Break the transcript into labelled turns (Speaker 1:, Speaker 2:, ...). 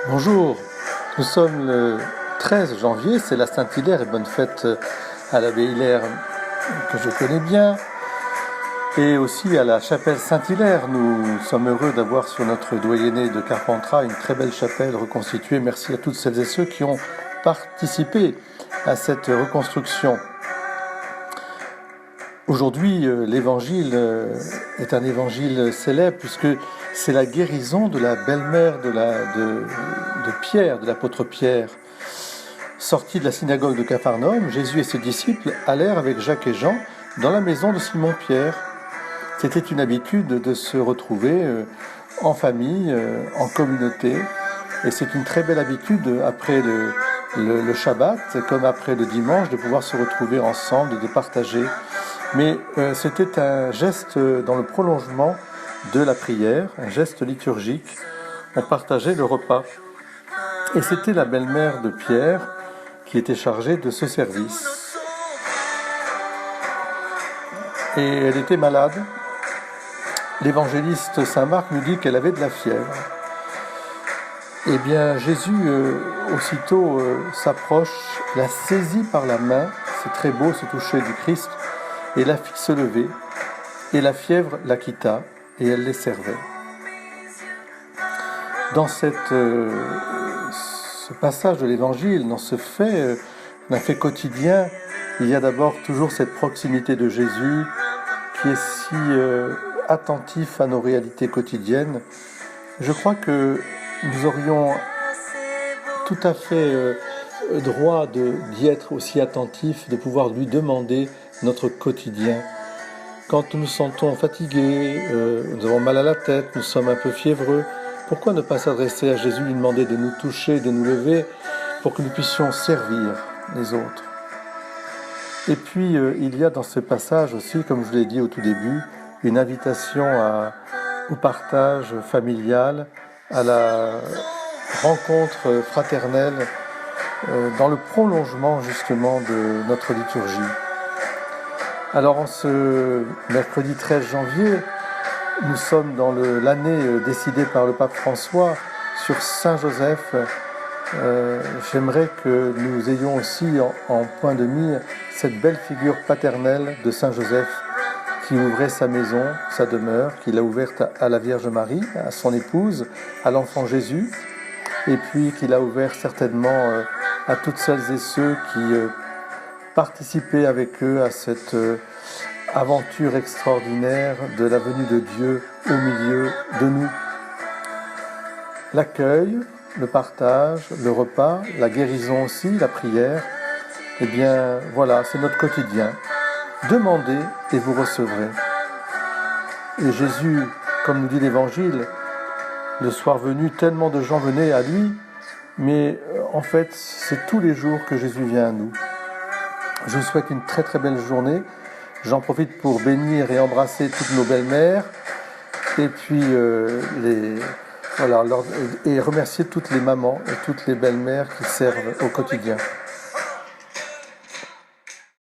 Speaker 1: Bonjour, nous sommes le 13 janvier, c'est la Saint-Hilaire et bonne fête à l'abbé Hilaire que je connais bien et aussi à la chapelle Saint-Hilaire. Nous sommes heureux d'avoir sur notre doyenné de Carpentras une très belle chapelle reconstituée. Merci à toutes celles et ceux qui ont participé à cette reconstruction. Aujourd'hui, l'évangile est un évangile célèbre puisque c'est la guérison de la belle-mère de Pierre, de l'apôtre Pierre. Sorti de la synagogue de Capharnaüm, Jésus et ses disciples allèrent avec Jacques et Jean dans la maison de Simon-Pierre. C'était une habitude de se retrouver en famille, en communauté. Et c'est une très belle habitude après le Shabbat, comme après le dimanche, de pouvoir se retrouver ensemble, de partager. Mais c'était un geste dans le prolongement de la prière, un geste liturgique. On partageait le repas. Et c'était la belle-mère de Pierre qui était chargée de ce service. Et elle était malade. L'évangéliste Saint Marc nous dit qu'elle avait de la fièvre. Eh bien, Jésus, aussitôt s'approche, la saisit par la main, c'est très beau ce toucher du Christ, et la fit se lever, et la fièvre la quitta, et elle les servait. Dans ce passage de l'Évangile, dans ce fait, un fait quotidien, il y a d'abord toujours cette proximité de Jésus qui est si attentif à nos réalités quotidiennes. Je crois que nous aurions tout à fait droit d'y être aussi attentifs, de pouvoir lui demander notre quotidien. Quand nous nous sentons fatigués, nous avons mal à la tête, nous sommes un peu fiévreux, pourquoi ne pas s'adresser à Jésus, lui demander de nous toucher, de nous lever, pour que nous puissions servir les autres. Et puis, il y a dans ce passage aussi, comme je l'ai dit au tout début, une invitation au partage familial, à la rencontre fraternelle, dans le prolongement justement de notre liturgie. Alors en ce mercredi 13 janvier, nous sommes dans l'année décidée par le pape François sur Saint Joseph. J'aimerais que nous ayons aussi en point de mire cette belle figure paternelle de Saint Joseph qui ouvrait sa maison, sa demeure, qui l'a ouverte à la Vierge Marie, à son épouse, à l'enfant Jésus, et puis qu'il a ouvert certainement à toutes celles et ceux qui participaient avec eux à cette aventure extraordinaire de la venue de Dieu au milieu de nous. L'accueil, le partage, le repas, la guérison aussi, la prière, eh bien voilà, c'est notre quotidien. Demandez et vous recevrez. Et Jésus, comme nous dit l'Évangile, le soir venu, tellement de gens venaient à lui, mais en fait, c'est tous les jours que Jésus vient à nous. Je vous souhaite une très très belle journée. J'en profite pour bénir et embrasser toutes nos belles-mères et puis et remercier toutes les mamans et toutes les belles-mères qui servent au quotidien.